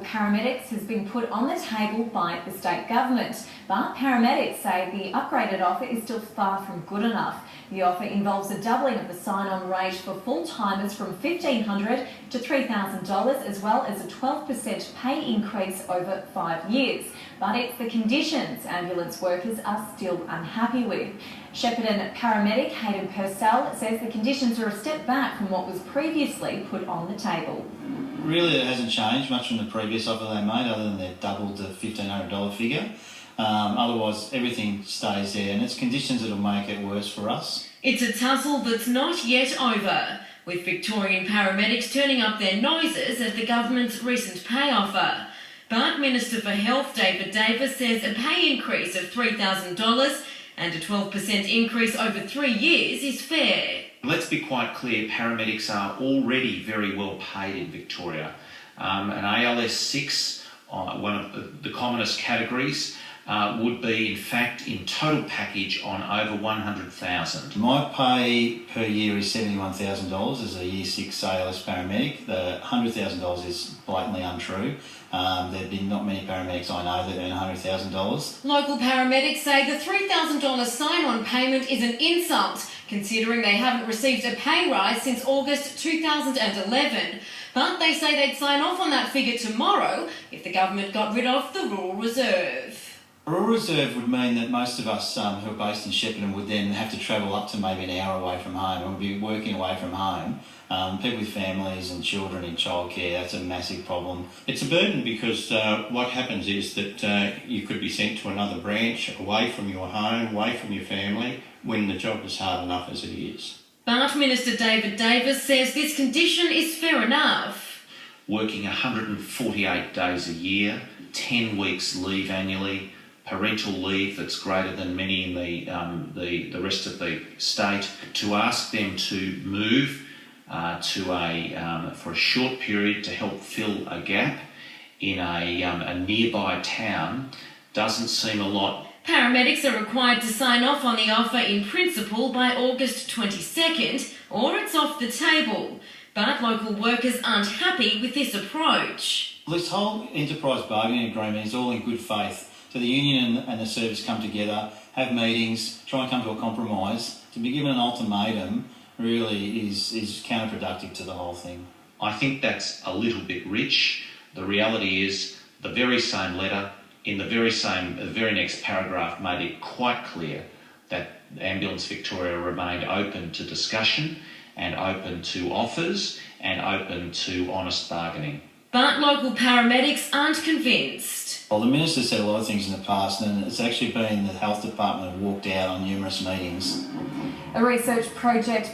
paramedics has been put on the table by the state government, but paramedics say the upgraded offer is still far from good enough. The offer involves a doubling of the sign-on rate for full-timers from $1,500 to $3,000, as well as a 12% pay increase over 5 years. But it's the conditions ambulance workers are still unhappy with. Shepparton paramedic Hayden Purcell says the conditions are a step back from what was previously put on the table. Really, it hasn't changed much from the previous offer they made, other than they've doubled the $1,500 figure. Otherwise, everything stays there, and it's conditions that'll make it worse for us. It's a tussle that's not yet over, with Victorian paramedics turning up their noses at the government's recent pay offer. But Minister for Health David Davis says a pay increase of $3,000 and a 12% increase over 3 years is fair. Let's be quite clear, paramedics are already very well paid in Victoria. An ALS 6, one of the commonest categories, would be in fact in total package on over $100,000. My pay per year is $71,000 as a Year 6 ALS paramedic. The $100,000 is blatantly untrue. There've been not many paramedics I know that earn $100,000. Local paramedics say the $3,000 sign-on payment is an insult, considering they haven't received a pay rise since August 2011. But they say they'd sign off on that figure tomorrow if the government got rid of the Rural Reserve. Rural Reserve would mean that most of us who are based in Shepparton would then have to travel up to maybe an hour away from home and would be working away from home. People with families and children in childcare, that's a massive problem. It's a burden because what happens is that you could be sent to another branch away from your home, away from your family, when the job is hard enough as it is. But Minister David Davis says this condition is fair enough. Working 148 days a year, 10 weeks leave annually, parental leave that's greater than many in the rest of the state, to ask them to move for a short period to help fill a gap in a nearby town doesn't seem a lot. Paramedics are required to sign off on the offer in principle by August 22nd, or it's off the table. But local workers aren't happy with this approach. This whole enterprise bargaining agreement is all in good faith. So the union and the service come together, have meetings, try and come to a compromise. To be given an ultimatum really is counterproductive to the whole thing. I think that's a little bit rich. The reality is the very same letter in the very next paragraph made it quite clear that Ambulance Victoria remained open to discussion and open to offers and open to honest bargaining. But local paramedics aren't convinced. Well, the Minister said a lot of things in the past, and it's actually been the Health Department have walked out on numerous meetings. A research project